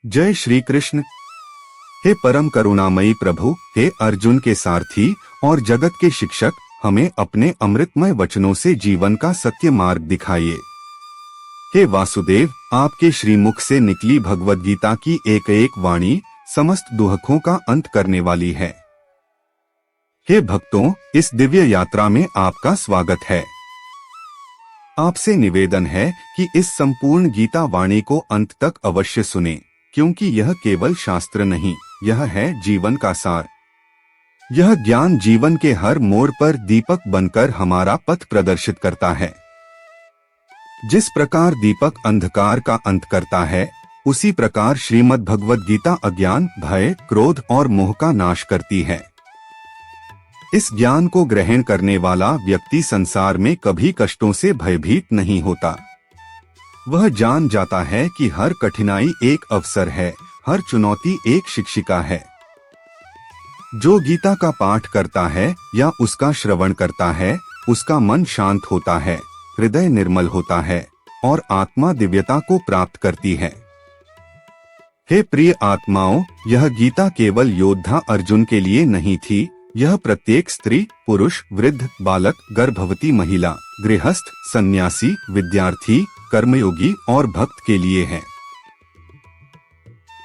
जय श्री कृष्ण। हे परम करुणामयी प्रभु, हे अर्जुन के सारथी और जगत के शिक्षक, हमें अपने अमृतमय वचनों से जीवन का सत्य मार्ग दिखाइए। हे वासुदेव, आपके श्रीमुख से निकली भगवद गीता की एक एक वाणी समस्त दुखों का अंत करने वाली है। हे भक्तों, इस दिव्य यात्रा में आपका स्वागत है। आपसे निवेदन है कि इस संपूर्ण गीता वाणी को अंत तक अवश्य सुनें, क्योंकि यह केवल शास्त्र नहीं, यह है जीवन का सार। यह ज्ञान जीवन के हर मोड़ पर दीपक बनकर हमारा पथ प्रदर्शित करता है। जिस प्रकार दीपक अंधकार का अंत करता है, उसी प्रकार श्रीमद् भगवद गीता अज्ञान, भय, क्रोध और मोह का नाश करती है। इस ज्ञान को ग्रहण करने वाला व्यक्ति संसार में कभी कष्टों से भयभीत नहीं होता। वह जान जाता है कि हर कठिनाई एक अवसर है, हर चुनौती एक शिक्षिका है। जो गीता का पाठ करता है या उसका श्रवण करता है, उसका मन शांत होता है, हृदय निर्मल होता है और आत्मा दिव्यता को प्राप्त करती है। हे प्रिय आत्माओं, यह गीता केवल योद्धा अर्जुन के लिए नहीं थी, यह प्रत्येक स्त्री, पुरुष, वृद्ध, बालक, गर्भवती महिला, गृहस्थ, सन्यासी, विद्यार्थी, कर्मयोगी और भक्त के लिए है।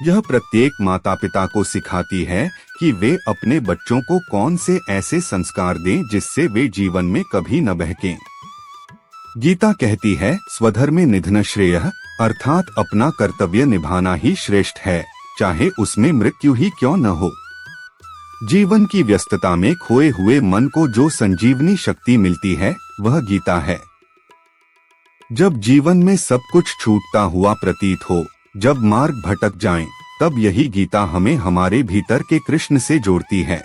यह प्रत्येक माता पिता को सिखाती है कि वे अपने बच्चों को कौन से ऐसे संस्कार दें जिससे वे जीवन में कभी न बहकें। गीता कहती है, स्वधर्मे निधन श्रेयः, अर्थात अपना कर्तव्य निभाना ही श्रेष्ठ है, चाहे उसमें मृत्यु ही क्यों न हो। जीवन की व्यस्तता में खोए हुए मन को जो संजीवनी शक्ति मिलती है, वह गीता है। जब जीवन में सब कुछ छूटता हुआ प्रतीत हो, जब मार्ग भटक जाएं, तब यही गीता हमें हमारे भीतर के कृष्ण से जोड़ती है।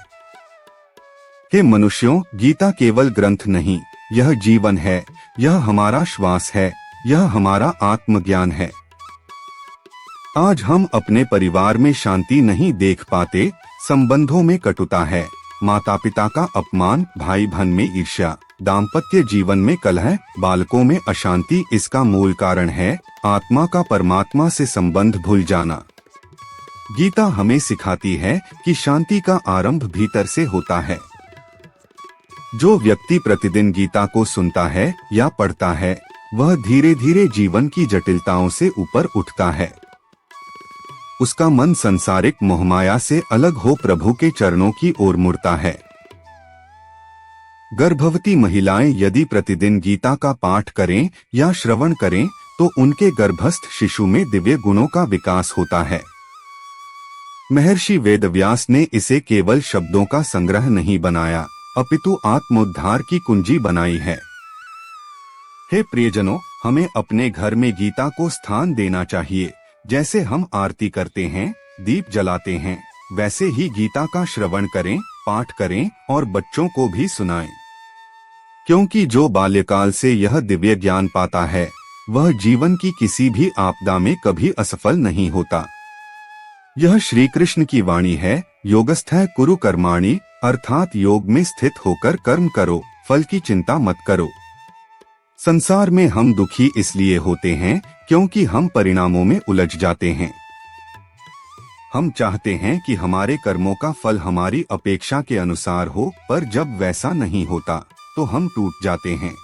हे मनुष्यों, गीता केवल ग्रंथ नहीं, यह जीवन है, यह हमारा श्वास है, यह हमारा आत्मज्ञान है। आज हम अपने परिवार में शांति नहीं देख पाते, संबंधों में कटुता है, माता पिता का अपमान, भाई बहन में ईर्ष्या, दाम्पत्य जीवन में कलह, बालकों में अशांति इसका मूल कारण है आत्मा का परमात्मा से संबंध भूल जाना। गीता हमें सिखाती है कि शांति का आरंभ भीतर से होता है। जो व्यक्ति प्रतिदिन गीता को सुनता है या पढ़ता है, वह धीरे धीरे जीवन की जटिलताओं से ऊपर उठता है। उसका मन संसारिक मोहमाया से अलग हो प्रभु के चरणों की ओर मुड़ता है। गर्भवती महिलाएं यदि प्रतिदिन गीता का पाठ करें या श्रवण करें, तो उनके गर्भस्थ शिशु में दिव्य गुणों का विकास होता है। महर्षि वेदव्यास ने इसे केवल शब्दों का संग्रह नहीं बनाया, अपितु आत्मोद्धार की कुंजी बनाई है। हे प्रियजनों, हमें अपने घर में गीता को स्थान देना चाहिए। जैसे हम आरती करते हैं, दीप जलाते हैं, वैसे ही गीता का श्रवण करें, पाठ करें और बच्चों को भी सुनाएं। क्योंकि जो बाल्यकाल से यह दिव्य ज्ञान पाता है, वह जीवन की किसी भी आपदा में कभी असफल नहीं होता। यह श्री कृष्ण की वाणी है, योगस्थः कुरु कर्माणि, अर्थात योग में स्थित होकर कर्म करो, फल की चिंता मत करो। संसार में हम दुखी इसलिए होते हैं क्योंकि हम परिणामों में उलझ जाते हैं। हम चाहते हैं कि हमारे कर्मों का फल हमारी अपेक्षा के अनुसार हो, पर जब वैसा नहीं होता तो हम टूट जाते हैं।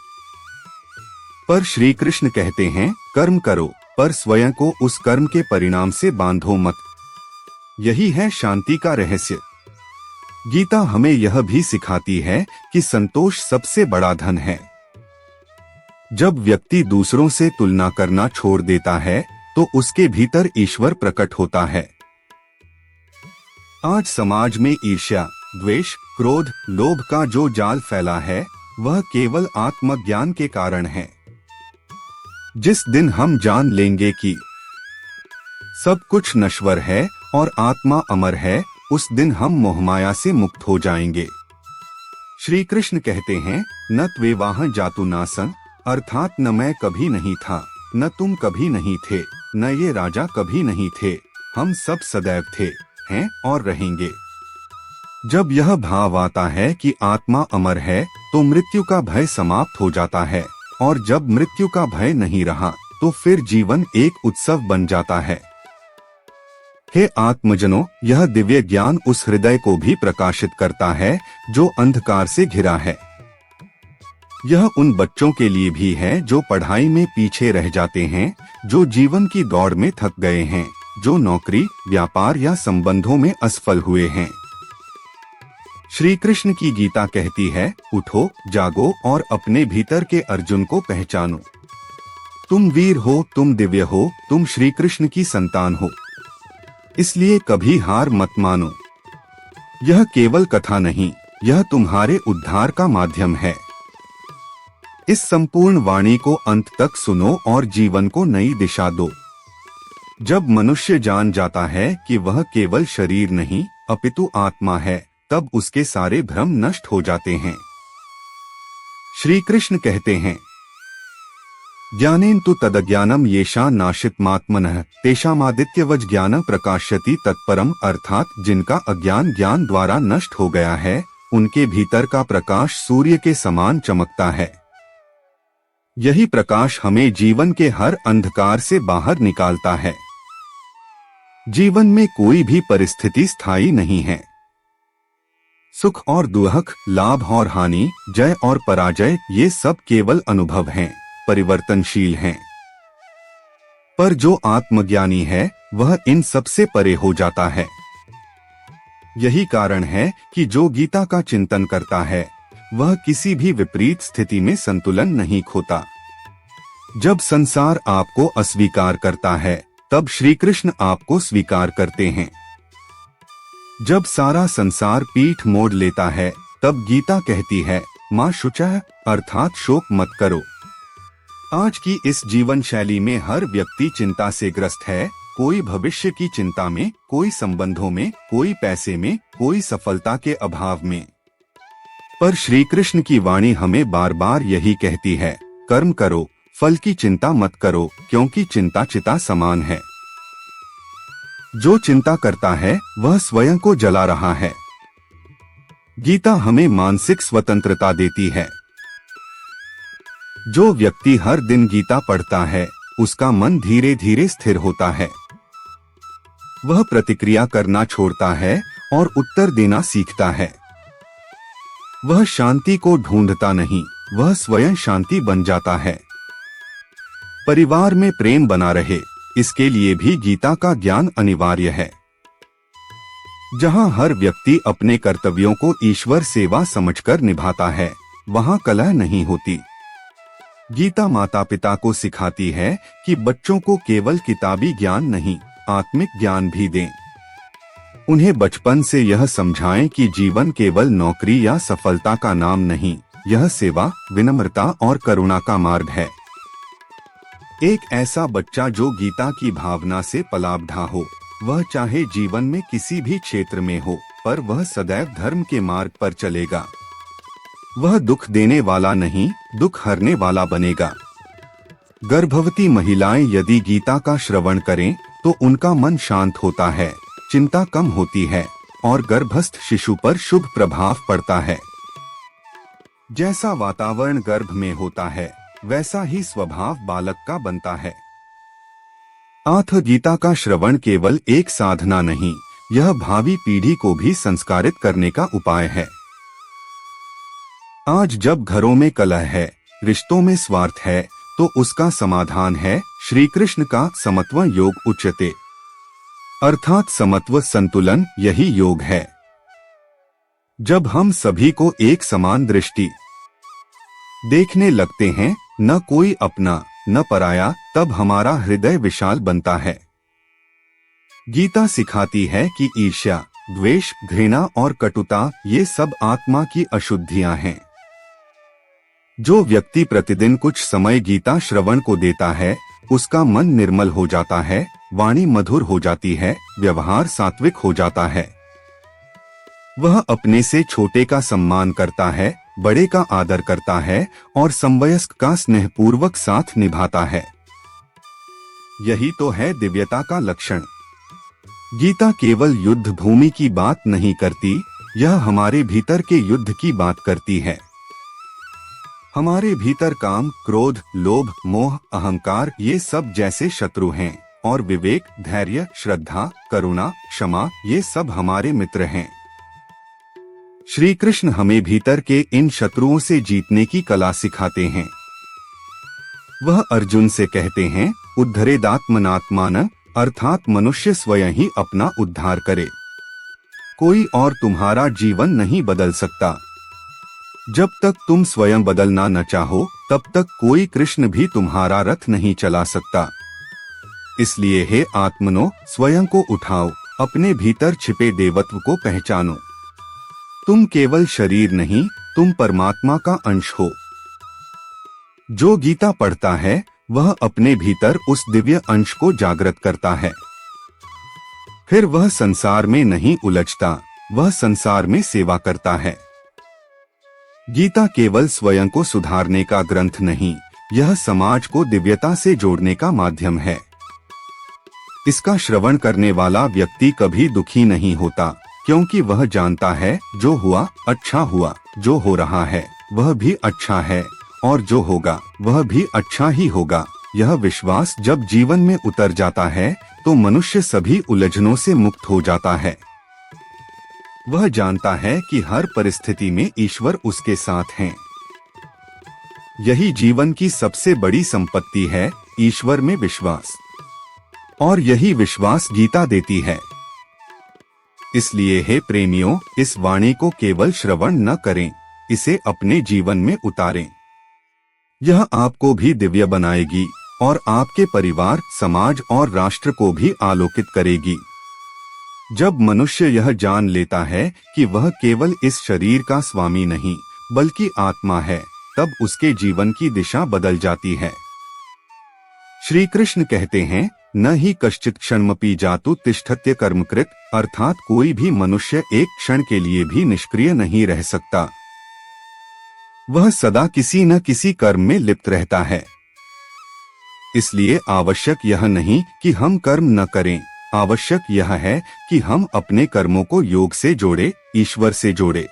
पर श्री कृष्ण कहते हैं, कर्म करो, पर स्वयं को उस कर्म के परिणाम से बांधो मत। यही है शांति का रहस्य। गीता हमें यह भी सिखाती है कि संतोष सबसे बड़ा धन है। जब व्यक्ति दूसरों से तुलना करना छोड़ देता है, तो उसके भीतर ईश्वर प्रकट होता है। आज समाज में ईर्ष्या, द्वेष, क्रोध, लोभ का जो जाल फैला है, वह केवल आत्मज्ञान के कारण है। जिस दिन हम जान लेंगे कि सब कुछ नश्वर है और आत्मा अमर है, उस दिन हम मोहमाया से मुक्त हो जाएंगे। श्री कृष्ण कहते हैं, न त्वेवाह जातु नासं, अर्थात न मैं कभी नहीं था, न तुम कभी नहीं थे, न ये राजा कभी नहीं थे, हम सब सदैव थे, हैं और रहेंगे। जब यह भाव आता है कि आत्मा अमर है, तो मृत्यु का भय समाप्त हो जाता है, और जब मृत्यु का भय नहीं रहा, तो फिर जीवन एक उत्सव बन जाता है। हे आत्मजनों, यह दिव्य ज्ञान उस हृदय को भी प्रकाशित करता है जो अंधकार से घिरा है। यह उन बच्चों के लिए भी है जो पढ़ाई में पीछे रह जाते हैं, जो जीवन की दौड़ में थक गए हैं, जो नौकरी, व्यापार या संबंधों में असफल हुए हैं। श्री कृष्ण की गीता कहती है, उठो, जागो और अपने भीतर के अर्जुन को पहचानो। तुम वीर हो, तुम दिव्य हो, तुम श्री कृष्ण की संतान हो। इसलिए कभी हार मत मानो। यह केवल कथा नहीं, यह तुम्हारे उद्धार का माध्यम है। इस संपूर्ण वाणी को अंत तक सुनो और जीवन को नई दिशा दो। जब मनुष्य जान जाता है कि वह केवल शरीर नहीं अपितु आत्मा है, तब उसके सारे भ्रम नष्ट हो जाते हैं। श्री कृष्ण कहते हैं, ज्ञानेन तु तदज्ञानम येषां नाशितमात्मनः तेषामादित्यवज् ज्ञान प्रकाश्यति तत्परम, अर्थात जिनका अज्ञान ज्ञान द्वारा नष्ट हो गया है, उनके भीतर का प्रकाश सूर्य के समान चमकता है। यही प्रकाश हमें जीवन के हर अंधकार से बाहर निकालता है। जीवन में कोई भी परिस्थिति स्थायी नहीं है। सुख और दुख, लाभ और हानि, जय और पराजय, ये सब केवल अनुभव हैं, परिवर्तनशील हैं। पर जो आत्मज्ञानी है वह इन सब से परे हो जाता है। यही कारण है कि जो गीता का चिंतन करता है वह किसी भी विपरीत स्थिति में संतुलन नहीं खोता। जब संसार आपको अस्वीकार करता है, तब श्री कृष्ण आपको स्वीकार करते हैं। जब सारा संसार पीठ मोड़ लेता है, तब गीता कहती है, मां शुचः, अर्थात शोक मत करो। आज की इस जीवन शैली में हर व्यक्ति चिंता से ग्रस्त है। कोई भविष्य की चिंता में, कोई संबंधों में, कोई पैसे में, कोई सफलता के अभाव में। पर श्री कृष्ण की वाणी हमें बार बार यही कहती है, कर्म करो, फल की चिंता मत करो, क्योंकि चिंता चिता समान है। जो चिंता करता है वह स्वयं को जला रहा है। गीता हमें मानसिक स्वतंत्रता देती है। जो व्यक्ति हर दिन गीता पढ़ता है, उसका मन धीरे धीरे स्थिर होता है। वह प्रतिक्रिया करना छोड़ता है और उत्तर देना सीखता है। वह शांति को ढूंढता नहीं, वह स्वयं शांति बन जाता है। परिवार में प्रेम बना रहे, इसके लिए भी गीता का ज्ञान अनिवार्य है। जहां हर व्यक्ति अपने कर्तव्यों को ईश्वर सेवा समझकर निभाता है, वहां कलह नहीं होती। गीता माता पिता को सिखाती है कि बच्चों को केवल किताबी ज्ञान नहीं, आत्मिक ज्ञान भी दें। उन्हें बचपन से यह समझाएं कि जीवन केवल नौकरी या सफलता का नाम नहीं, यह सेवा, विनम्रता और करुणा का मार्ग है। एक ऐसा बच्चा जो गीता की भावना से पलाबढ़ा हो, वह चाहे जीवन में किसी भी क्षेत्र में हो, पर वह सदैव धर्म के मार्ग पर चलेगा। वह दुख देने वाला नहीं, दुख हरने वाला बनेगा। गर्भवती महिलाएं यदि गीता का श्रवण करें तो उनका मन शांत होता है, चिंता कम होती है और गर्भस्थ शिशु पर शुभ प्रभाव पड़ता है। जैसा वातावरण गर्भ में होता है, वैसा ही स्वभाव बालक का बनता है। अतः गीता का श्रवण केवल एक साधना नहीं, यह भावी पीढ़ी को भी संस्कारित करने का उपाय है। आज जब घरों में कलह है, रिश्तों में स्वार्थ है, तो उसका समाधान है श्री कृष्ण का समत्व योग उच्यते, अर्थात समत्व संतुलन, यही योग है। जब हम सभी को एक समान दृष्टि देखने लगते हैं, न कोई अपना न पराया, तब हमारा हृदय विशाल बनता है। गीता सिखाती है कि ईर्ष्या, द्वेष, घृणा और कटुता ये सब आत्मा की अशुद्धियां हैं। जो व्यक्ति प्रतिदिन कुछ समय गीता श्रवण को देता है, उसका मन निर्मल हो जाता है, वाणी मधुर हो जाती है, व्यवहार सात्विक हो जाता है। वह अपने से छोटे का सम्मान करता है, बड़े का आदर करता है और समवयस्क का स्नेहपूर्वक साथ निभाता है। यही तो है दिव्यता का लक्षण। गीता केवल युद्ध भूमि की बात नहीं करती, यह हमारे भीतर के युद्ध की बात करती है। हमारे भीतर काम, क्रोध, लोभ, मोह, अहंकार ये सब जैसे शत्रु हैं, और विवेक, धैर्य, श्रद्धा, करुणा, क्षमा, ये सब हमारे मित्र हैं। श्री कृष्ण हमें भीतर के इन शत्रुओं से जीतने की कला सिखाते हैं। वह अर्जुन से कहते हैं, उद्धरेदात्मनात्मान, अर्थात मनुष्य स्वयं ही अपना उद्धार करे। कोई और तुम्हारा जीवन नहीं बदल सकता। जब तक तुम स्वयं बदलना न चाहो, तब तक कोई कृष्ण भी तुम्हारा रथ नहीं चला सकता। इसलिए हे आत्मनो, स्वयं को उठाओ, अपने भीतर छिपे देवत्व को पहचानो। तुम केवल शरीर नहीं, तुम परमात्मा का अंश हो। जो गीता पढ़ता है वह अपने भीतर उस दिव्य अंश को जागृत करता है। फिर वह संसार में नहीं उलझता, वह संसार में सेवा करता है। गीता केवल स्वयं को सुधारने का ग्रंथ नहीं, यह समाज को दिव्यता से जोड़ने का माध्यम है। इसका श्रवण करने वाला व्यक्ति कभी दुखी नहीं होता, क्योंकि वह जानता है जो हुआ अच्छा हुआ, जो हो रहा है वह भी अच्छा है, और जो होगा वह भी अच्छा ही होगा। यह विश्वास जब जीवन में उतर जाता है तो मनुष्य सभी उलझनों से मुक्त हो जाता है। वह जानता है कि हर परिस्थिति में ईश्वर उसके साथ हैं। यही जीवन की सबसे बड़ी संपत्ति है, ईश्वर में विश्वास। और यही विश्वास गीता देती है। इसलिए हे प्रेमियों, इस वाणी को केवल श्रवण न करें, इसे अपने जीवन में उतारें। यह आपको भी दिव्य बनाएगी और आपके परिवार, समाज और राष्ट्र को भी आलोकित करेगी। जब मनुष्य यह जान लेता है कि वह केवल इस शरीर का स्वामी नहीं बल्कि आत्मा है, तब उसके जीवन की दिशा बदल जाती है। श्री कृष्ण कहते हैं, न ही कश्चित् क्षणमपि जातु तिष्ठत्य कर्मकृत, अर्थात कोई भी मनुष्य एक क्षण के लिए भी निष्क्रिय नहीं रह सकता। वह सदा किसी न किसी कर्म में लिप्त रहता है। इसलिए आवश्यक यह नहीं कि हम कर्म न करें, आवश्यक यह है कि हम अपने कर्मों को योग से जोड़े, ईश्वर से जोड़े।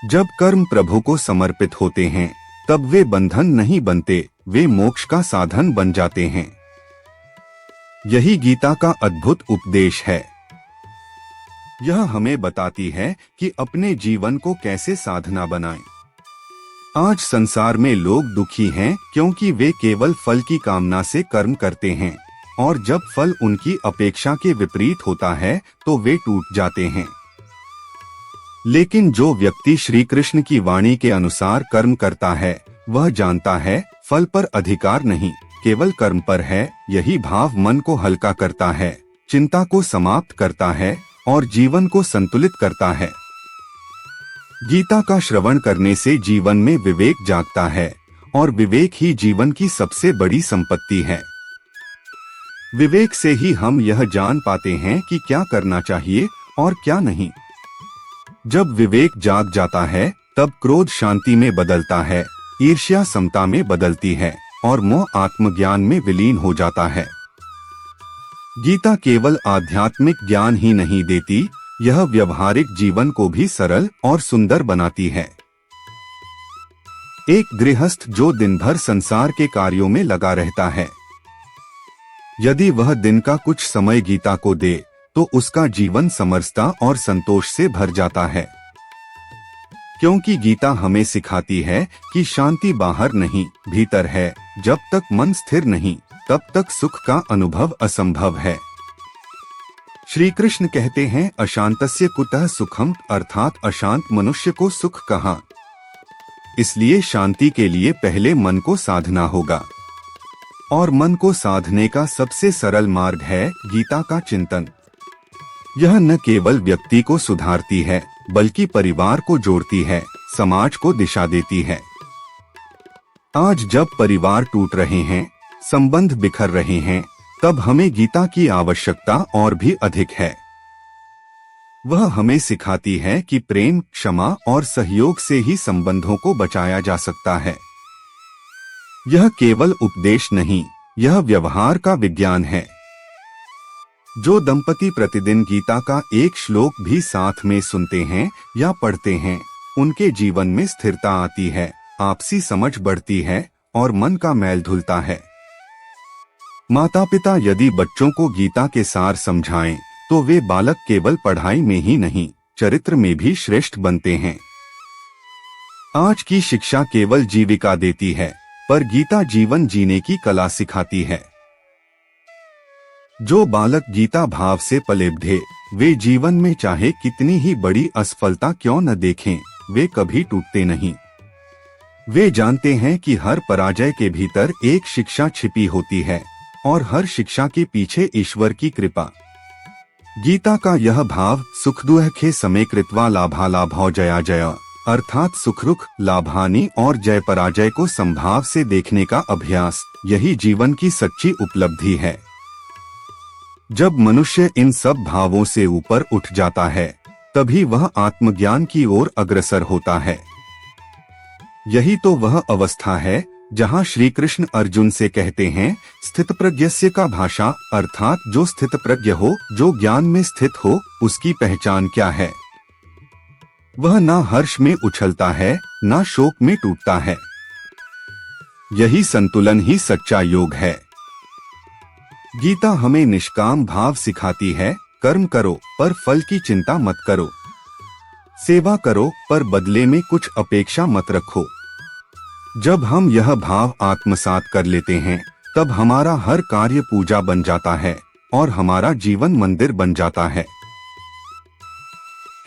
जब कर्म प्रभु को समर्पित होते हैं तब वे बंधन नहीं बनते, वे मोक्ष का साधन बन जाते हैं। यही गीता का अद्भुत उपदेश है। यह हमें बताती है कि अपने जीवन को कैसे साधना बनाएं। आज संसार में लोग दुखी हैं क्योंकि वे केवल फल की कामना से कर्म करते हैं, और जब फल उनकी अपेक्षा के विपरीत होता है तो वे टूट जाते हैं। लेकिन जो व्यक्ति श्री कृष्ण की वाणी के अनुसार कर्म करता है, वह जानता है फल पर अधिकार नहीं, केवल कर्म पर है। यही भाव मन को हल्का करता है, चिंता को समाप्त करता है और जीवन को संतुलित करता है। गीता का श्रवण करने से जीवन में विवेक जागता है, और विवेक ही जीवन की सबसे बड़ी संपत्ति है। विवेक से ही हम यह जान पाते हैं कि क्या करना चाहिए और क्या नहीं। जब विवेक जाग जाता है तब क्रोध शांति में बदलता है, ईर्ष्या समता में बदलती है और मोह आत्मज्ञान में विलीन हो जाता है। गीता केवल आध्यात्मिक ज्ञान ही नहीं देती, यह व्यवहारिक जीवन को भी सरल और सुंदर बनाती है। एक गृहस्थ जो दिन भर संसार के कार्यों में लगा रहता है, यदि वह दिन का कुछ समय गीता को दे तो उसका जीवन समरसता और संतोष से भर जाता है। क्योंकि गीता हमें सिखाती है कि शांति बाहर नहीं, भीतर है। जब तक मन स्थिर नहीं, तब तक सुख का अनुभव असंभव है। श्री कृष्ण कहते हैं, अशांतस्य कुतः सुखम, अर्थात अशांत मनुष्य को सुख कहाँ। इसलिए शांति के लिए पहले मन को साधना होगा, और मन को साधने का सबसे सरल मार्ग है गीता का चिंतन। यह न केवल व्यक्ति को सुधारती है बल्कि परिवार को जोड़ती है, समाज को दिशा देती है। आज जब परिवार टूट रहे हैं, संबंध बिखर रहे हैं, तब हमें गीता की आवश्यकता और भी अधिक है। वह हमें सिखाती है कि प्रेम, क्षमा और सहयोग से ही संबंधों को बचाया जा सकता है। यह केवल उपदेश नहीं, यह व्यवहार का विज्ञान है। जो दंपति प्रतिदिन गीता का एक श्लोक भी साथ में सुनते हैं या पढ़ते हैं, उनके जीवन में स्थिरता आती है, आपसी समझ बढ़ती है और मन का मैल धुलता है। माता पिता यदि बच्चों को गीता के सार समझाएं, तो वे बालक केवल पढ़ाई में ही नहीं, चरित्र में भी श्रेष्ठ बनते हैं। आज की शिक्षा केवल जीविका देती है, पर गीता जीवन जीने की कला सिखाती है। जो बालक गीता भाव से पले बढ़े, वे जीवन में चाहे कितनी ही बड़ी असफलता क्यों न देखें, वे कभी टूटते नहीं। वे जानते हैं कि हर पराजय के भीतर एक शिक्षा छिपी होती है और हर शिक्षा के पीछे ईश्वर की कृपा। गीता का यह भाव सुख दुखे समे कृत्वा लाभालाभौ जया जया, अर्थात सुख रुख, लाभानि और जय पराजय को संभाव से देखने का अभ्यास, यही जीवन की सच्ची उपलब्धि है। जब मनुष्य इन सब भावों से ऊपर उठ जाता है, तभी वह आत्मज्ञान की ओर अग्रसर होता है। यही तो वह अवस्था है जहाँ श्री कृष्ण अर्जुन से कहते हैं, स्थितप्रज्ञस्य का भाषा, अर्थात जो स्थितप्रज्ञ हो, जो ज्ञान में स्थित हो, उसकी पहचान क्या है। वह ना हर्ष में उछलता है, ना शोक में टूटता है। यही संतुलन ही सच्चा योग है। गीता हमें निष्काम भाव सिखाती है, कर्म करो पर फल की चिंता मत करो, सेवा करो पर बदले में कुछ अपेक्षा मत रखो। जब हम यह भाव आत्मसात कर लेते हैं, तब हमारा हर कार्य पूजा बन जाता है और हमारा जीवन मंदिर बन जाता है।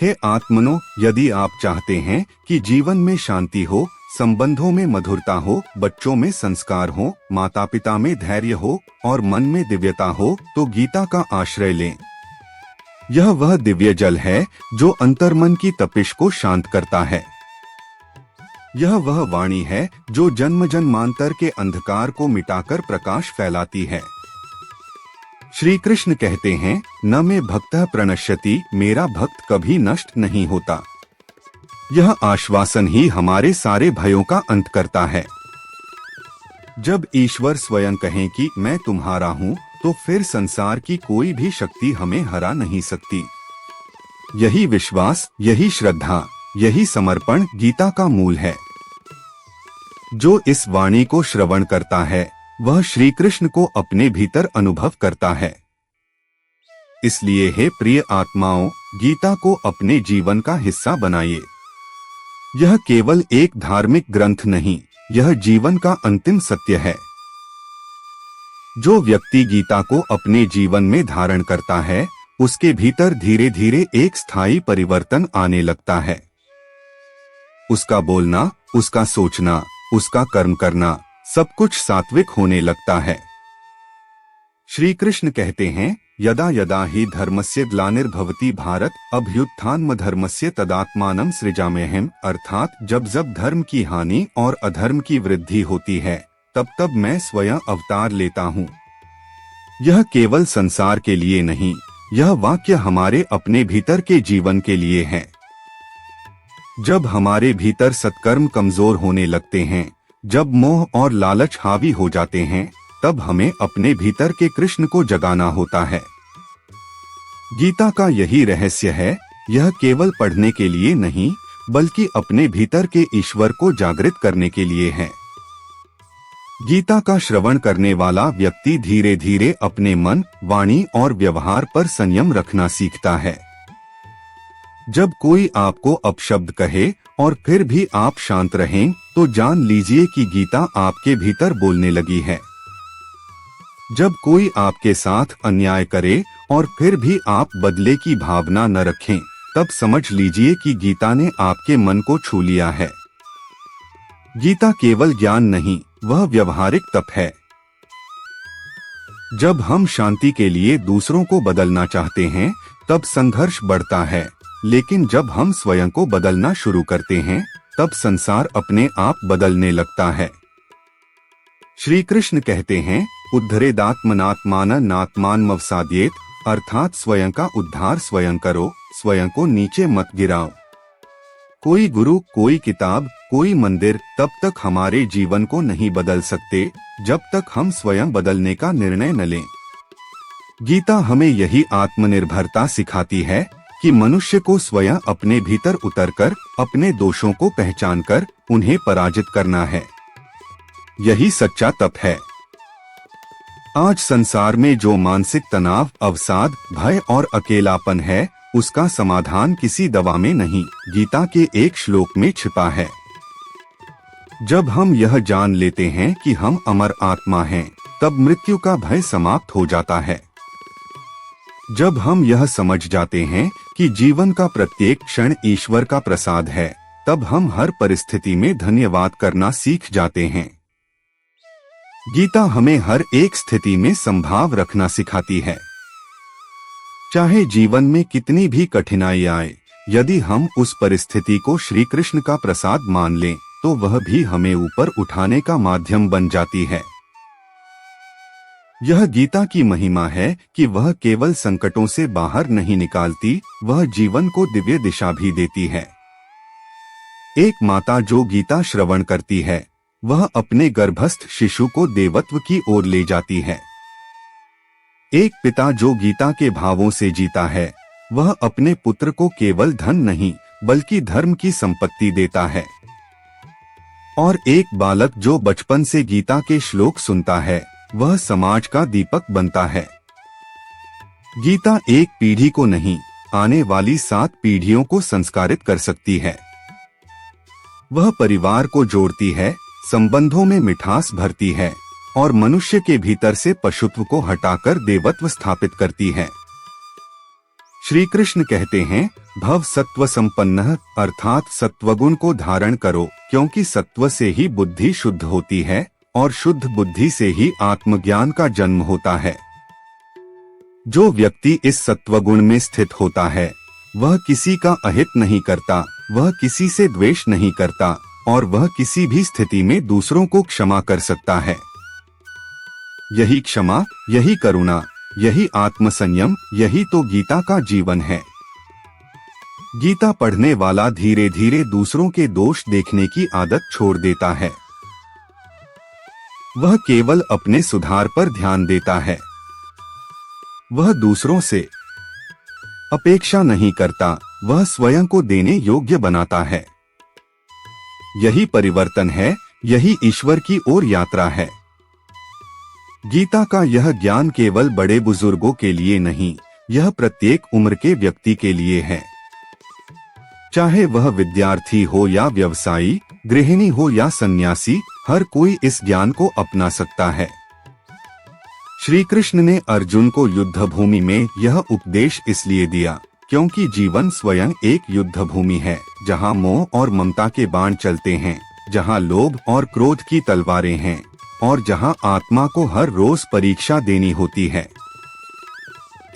हे आत्मनो, यदि आप चाहते हैं कि जीवन में शांति हो, संबंधों में मधुरता हो, बच्चों में संस्कार हो, माता पिता में धैर्य हो और मन में दिव्यता हो, तो गीता का आश्रय लें। यह वह दिव्य जल है जो अंतर्मन की तपिश को शांत करता है। यह वह वाणी है जो जन्म जन्मांतर के अंधकार को मिटाकर प्रकाश फैलाती है। श्री कृष्ण कहते हैं, न मे भक्तः प्रणश्यति, मेरा भक्त कभी नष्ट नहीं होता। यह आश्वासन ही हमारे सारे भयों का अंत करता है। जब ईश्वर स्वयं कहें कि मैं तुम्हारा हूँ, तो फिर संसार की कोई भी शक्ति हमें हरा नहीं सकती। यही विश्वास, यही श्रद्धा, यही समर्पण गीता का मूल है। जो इस वाणी को श्रवण करता है, वह श्री कृष्ण को अपने भीतर अनुभव करता है। इसलिए हे प्रिय आत्माओं, गीता को अपने जीवन का हिस्सा बनाइए। यह केवल एक धार्मिक ग्रंथ नहीं, यह जीवन का अंतिम सत्य है। जो व्यक्ति गीता को अपने जीवन में धारण करता है, उसके भीतर धीरे धीरे एक स्थायी परिवर्तन आने लगता है। उसका बोलना, उसका सोचना, उसका कर्म करना, सब कुछ सात्विक होने लगता है। श्री कृष्ण कहते हैं, यदा यदा हि धर्मस्य ग्लानिर्भवति भारत, अभ्युत्थानमधर्मस्य तदात्मानं सृजाम्यहम्, अर्थात जब जब धर्म की हानि और अधर्म की वृद्धि होती है, तब तब मैं स्वयं अवतार लेता हूँ। यह केवल संसार के लिए नहीं, यह वाक्य हमारे अपने भीतर के जीवन के लिए है। जब हमारे भीतर सत्कर्म कमजोर होने लगते हैं, जब मोह और लालच हावी हो जाते हैं, तब हमें अपने भीतर के कृष्ण को जगाना होता है। गीता का यही रहस्य है। यह केवल पढ़ने के लिए नहीं, बल्कि अपने भीतर के ईश्वर को जागृत करने के लिए है। गीता का श्रवण करने वाला व्यक्ति धीरे धीरे अपने मन, वाणी और व्यवहार पर संयम रखना सीखता है। जब कोई आपको अपशब्द कहे और फिर भी आप शांत रहें, तो जान लीजिए कि गीता आपके भीतर बोलने लगी है। जब कोई आपके साथ अन्याय करे और फिर भी आप बदले की भावना न रखें, तब समझ लीजिए कि गीता ने आपके मन को छू लिया है। गीता केवल ज्ञान नहीं, वह व्यवहारिक तप है। जब हम शांति के लिए दूसरों को बदलना चाहते हैं, तब संघर्ष बढ़ता है, लेकिन जब हम स्वयं को बदलना शुरू करते हैं, तब संसार अपने आप बदलने लगता है। श्री कृष्ण कहते हैं, उद्धरेदात्मनात्माननात्मानमवसाद्येत, अर्थात स्वयं का उद्धार स्वयं करो, स्वयं को नीचे मत गिराओ। कोई गुरु, कोई किताब, कोई मंदिर तब तक हमारे जीवन को नहीं बदल सकते, जब तक हम स्वयं बदलने का निर्णय न लें। गीता हमें यही आत्मनिर्भरता सिखाती है कि मनुष्य को स्वयं अपने भीतर उतरकर अपने दोषों को पहचानकर उन्हें पराजित करना है। यही सच्चा तप है। आज संसार में जो मानसिक तनाव, अवसाद, भय और अकेलापन है, उसका समाधान किसी दवा में नहीं, गीता के एक श्लोक में छिपा है। जब हम यह जान लेते हैं कि हम अमर आत्मा हैं, तब मृत्यु का भय समाप्त हो जाता है। जब हम यह समझ जाते हैं कि जीवन का प्रत्येक क्षण ईश्वर का प्रसाद है, तब हम हर परिस्थिति में धन्यवाद करना सीख जाते हैं। गीता हमें हर एक स्थिति में संभाव रखना सिखाती है। चाहे जीवन में कितनी भी कठिनाई आए, यदि हम उस परिस्थिति को श्री कृष्ण का प्रसाद मान लें, तो वह भी हमें ऊपर उठाने का माध्यम बन जाती है। यह गीता की महिमा है कि वह केवल संकटों से बाहर नहीं निकालती, वह जीवन को दिव्य दिशा भी देती है। एक माता जो गीता श्रवण करती है, वह अपने गर्भस्थ शिशु को देवत्व की ओर ले जाती है। एक पिता जो गीता के भावों से जीता है, वह अपने पुत्र को केवल धन नहीं, बल्कि धर्म की संपत्ति देता है। और एक बालक जो बचपन से गीता के श्लोक सुनता है, वह समाज का दीपक बनता है। गीता एक पीढ़ी को नहीं, आने वाली 7 पीढ़ियों को संस्कारित कर सकती है। वह परिवार को जोड़ती है, संबंधों में मिठास भरती है और मनुष्य के भीतर से पशुत्व को हटाकर देवत्व स्थापित करती है। श्री कृष्ण कहते हैं, भव सत्व संपन्नः, अर्थात सत्वगुण को धारण करो, क्योंकि सत्व से ही बुद्धि शुद्ध होती है और शुद्ध बुद्धि से ही आत्मज्ञान का जन्म होता है। जो व्यक्ति इस सत्वगुण में स्थित होता है, वह किसी का अहित नहीं करता, वह किसी से द्वेष नहीं करता और वह किसी भी स्थिति में दूसरों को क्षमा कर सकता है। यही क्षमा, यही करुणा, यही आत्मसंयम, यही तो गीता का जीवन है। गीता पढ़ने वाला धीरे धीरे दूसरों के दोष देखने की आदत छोड़ देता है। वह केवल अपने सुधार पर ध्यान देता है। वह दूसरों से अपेक्षा नहीं करता, वह स्वयं को देने योग्य बनाता है। यही परिवर्तन है, यही ईश्वर की ओर यात्रा है। गीता का यह ज्ञान केवल बड़े बुजुर्गों के लिए नहीं, यह प्रत्येक उम्र के व्यक्ति के लिए है। चाहे वह विद्यार्थी हो या व्यवसायी, गृहिणी हो या सन्यासी, हर कोई इस ज्ञान को अपना सकता है। श्री कृष्ण ने अर्जुन को युद्ध भूमि में यह उपदेश इसलिए दिया, क्योंकि जीवन स्वयं एक युद्ध भूमि है, जहां मोह और ममता के बाण चलते हैं, जहां लोभ और क्रोध की तलवारें हैं और जहां आत्मा को हर रोज परीक्षा देनी होती है।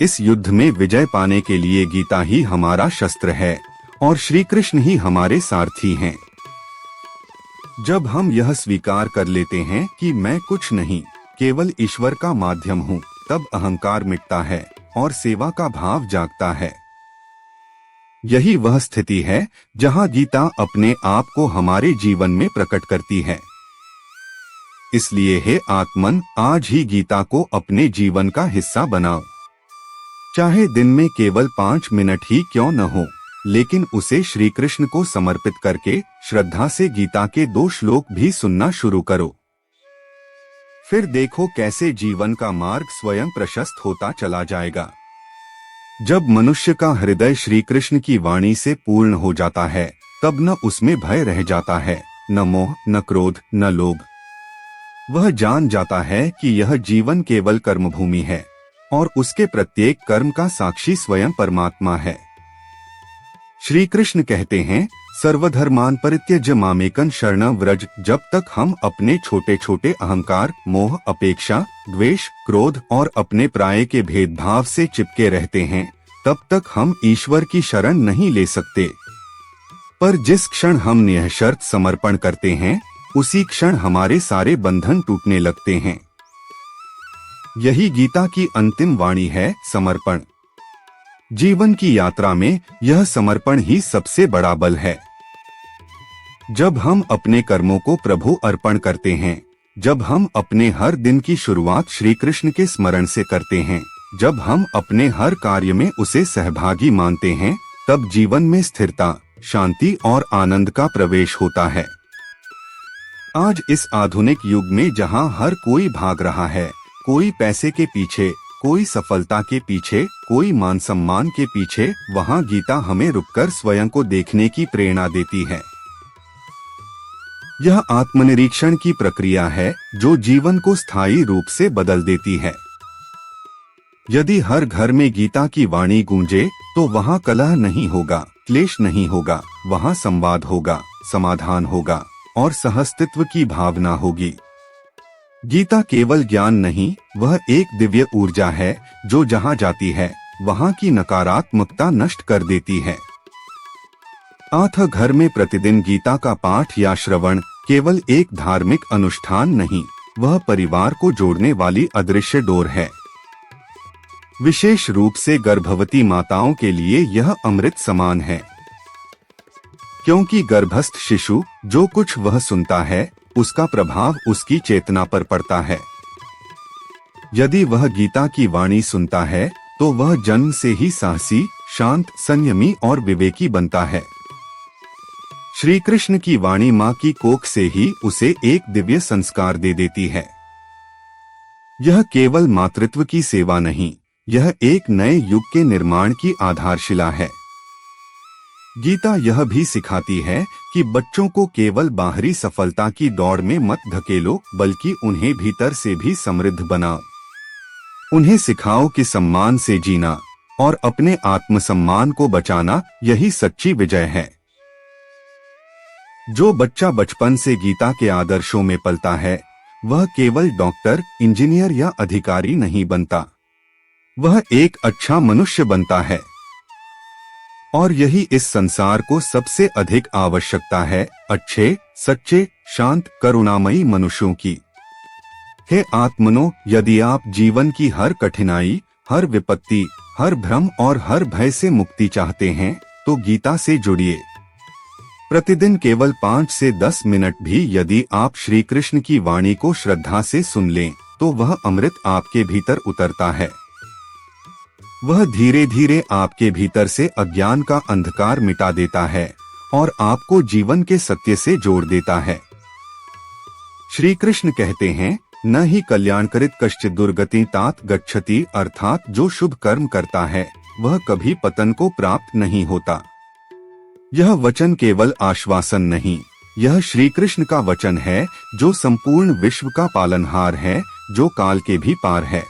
इस युद्ध में विजय पाने के लिए गीता ही हमारा शस्त्र है और श्री कृष्ण ही हमारे सारथी हैं। जब हम यह स्वीकार कर लेते हैं कि मैं कुछ नहीं, केवल ईश्वर का माध्यम हूँ, तब अहंकार मिटता है और सेवा का भाव जागता है। यही वह स्थिति है जहाँ गीता अपने आप को हमारे जीवन में प्रकट करती है। इसलिए हे आत्मन, आज ही गीता को अपने जीवन का हिस्सा बनाओ। चाहे दिन में केवल 5 मिनट ही क्यों न हो, लेकिन उसे श्री कृष्ण को समर्पित करके श्रद्धा से गीता के 2 श्लोक भी सुनना शुरू करो। फिर देखो कैसे जीवन का मार्ग स्वयं प्रशस्त होता चला जाएगा। जब मनुष्य का हृदय श्री कृष्ण की वाणी से पूर्ण हो जाता है, तब न उसमें भय रह जाता है, न मोह, न क्रोध, न लोभ। वह जान जाता है कि यह जीवन केवल कर्मभूमि है और उसके प्रत्येक कर्म का साक्षी स्वयं परमात्मा है। श्री कृष्ण कहते हैं, सर्वधर्मान परित्यज्य मामेकं शरणं व्रज। जब तक हम अपने छोटे छोटे अहंकार, मोह, अपेक्षा, द्वेष, क्रोध और अपने पराये के भेदभाव से चिपके रहते हैं, तब तक हम ईश्वर की शरण नहीं ले सकते। पर जिस क्षण हम निःशर्त समर्पण करते हैं, उसी क्षण हमारे सारे बंधन टूटने लगते हैं। यही गीता की अंतिम वाणी है, समर्पण। जीवन की यात्रा में यह समर्पण ही सबसे बड़ा बल है। जब हम अपने कर्मों को प्रभु अर्पण करते हैं, जब हम अपने हर दिन की शुरुआत श्री कृष्ण के स्मरण से करते हैं, जब हम अपने हर कार्य में उसे सहभागी मानते हैं, तब जीवन में स्थिरता, शांति और आनंद का प्रवेश होता है। आज इस आधुनिक युग में जहां हर कोई भाग रहा है, कोई पैसे के पीछे, कोई सफलता के पीछे, कोई मान सम्मान के पीछे, वहाँ गीता हमें रुककर स्वयं को देखने की प्रेरणा देती है। यह आत्मनिरीक्षण की प्रक्रिया है जो जीवन को स्थायी रूप से बदल देती है। यदि हर घर में गीता की वाणी गूंजे तो वहाँ कलह नहीं होगा, क्लेश नहीं होगा, वहाँ संवाद होगा, समाधान होगा और सहअस्तित्व की भावना होगी। गीता केवल ज्ञान नहीं, वह एक दिव्य ऊर्जा है जो जहाँ जाती है वहाँ की नकारात्मकता नष्ट कर देती है। अतः घर में प्रतिदिन गीता का पाठ या श्रवण केवल एक धार्मिक अनुष्ठान नहीं, वह परिवार को जोड़ने वाली अदृश्य डोर है। विशेष रूप से गर्भवती माताओं के लिए यह अमृत समान है, क्योंकि गर्भस्थ शिशु जो कुछ वह सुनता है उसका प्रभाव उसकी चेतना पर पड़ता है। यदि वह गीता की वाणी सुनता है तो वह जन्म से ही साहसी, शांत, संयमी और विवेकी बनता है। श्री कृष्ण की वाणी माँ की कोख से ही उसे एक दिव्य संस्कार दे देती है। यह केवल मातृत्व की सेवा नहीं, यह एक नए युग के निर्माण की आधारशिला है। गीता यह भी सिखाती है कि बच्चों को केवल बाहरी सफलता की दौड़ में मत धकेलो, बल्कि उन्हें भीतर से भी समृद्ध बनाओ। उन्हें सिखाओ कि सम्मान से जीना और अपने आत्मसम्मान को बचाना यही सच्ची विजय है। जो बच्चा बचपन से गीता के आदर्शों में पलता है वह केवल डॉक्टर, इंजीनियर या अधिकारी नहीं बनता, वह एक अच्छा मनुष्य बनता है। और यही इस संसार को सबसे अधिक आवश्यकता है, अच्छे, सच्चे, शांत, करुणामयी मनुष्यों की। हे आत्मनो, यदि आप जीवन की हर कठिनाई, हर विपत्ति, हर भ्रम और हर भय से मुक्ति चाहते हैं तो गीता से जुड़िए। प्रतिदिन केवल 5 से 10 मिनट भी यदि आप श्री कृष्ण की वाणी को श्रद्धा से सुन लें तो वह अमृत आपके भीतर उतरता है। वह धीरे धीरे आपके भीतर से अज्ञान का अंधकार मिटा देता है और आपको जीवन के सत्य से जोड़ देता है। श्री कृष्ण कहते हैं, न ही कल्याणकरित कश्चित् दुर्गति तात गच्छति, अर्थात जो शुभ कर्म करता है वह कभी पतन को प्राप्त नहीं होता। यह वचन केवल आश्वासन नहीं, यह श्री कृष्ण का वचन है जो संपूर्ण विश्व का पालनहार है, जो काल के भी पार है।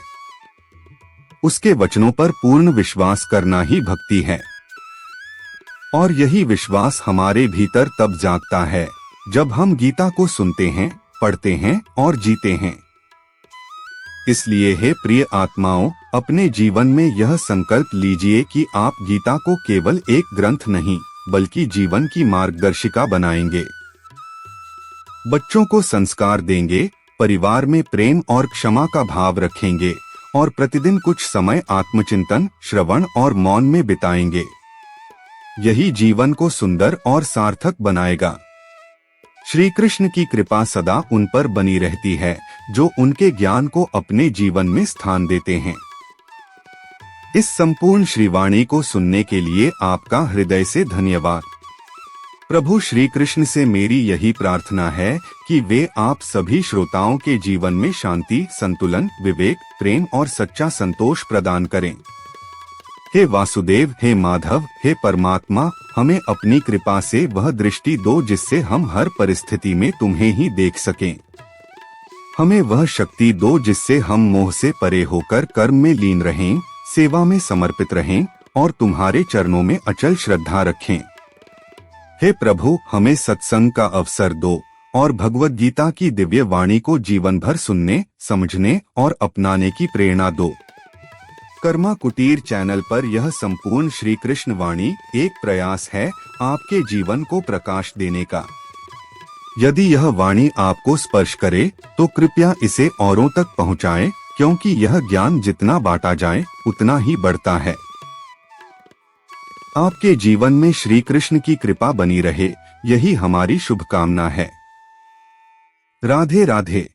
उसके वचनों पर पूर्ण विश्वास करना ही भक्ति है। और यही विश्वास हमारे भीतर तब जागता है जब हम गीता को सुनते हैं, पढ़ते हैं और जीते हैं। इसलिए हे प्रिय आत्माओं, अपने जीवन में यह संकल्प लीजिए कि आप गीता को केवल एक ग्रंथ नहीं बल्कि जीवन की मार्गदर्शिका बनाएंगे। बच्चों को संस्कार देंगे, परिवार में प्रेम और क्षमा का भाव रखेंगे और प्रतिदिन कुछ समय आत्मचिंतन, श्रवण और मौन में बिताएंगे। यही जीवन को सुंदर और सार्थक बनाएगा। श्री कृष्ण की कृपा सदा उन पर बनी रहती है जो उनके ज्ञान को अपने जीवन में स्थान देते हैं। इस संपूर्ण श्रीवाणी को सुनने के लिए आपका हृदय से धन्यवाद। प्रभु श्री कृष्ण से मेरी यही प्रार्थना है कि वे आप सभी श्रोताओं के जीवन में शांति, संतुलन, विवेक, प्रेम और सच्चा संतोष प्रदान करें। हे वासुदेव, हे माधव, हे परमात्मा, हमें अपनी कृपा से वह दृष्टि दो जिससे हम हर परिस्थिति में तुम्हें ही देख सकें। हमें वह शक्ति दो जिससे हम मोह से परे होकर कर्म में लीन रहें, सेवा में समर्पित रहें और तुम्हारे चरणों में अचल श्रद्धा रखें। हे प्रभु, हमें सत्संग का अवसर दो और भगवद गीता की दिव्य वाणी को जीवन भर सुनने, समझने और अपनाने की प्रेरणा दो। कर्मा कुटीर चैनल पर यह संपूर्ण श्री कृष्ण वाणी एक प्रयास है आपके जीवन को प्रकाश देने का। यदि यह वाणी आपको स्पर्श करे तो कृपया इसे औरों तक पहुंचाएं, क्योंकि यह ज्ञान जितना बांटा जाए उतना ही बढ़ता है। आपके जीवन में श्री कृष्ण की कृपा बनी रहे, यही हमारी शुभकामना है। राधे राधे।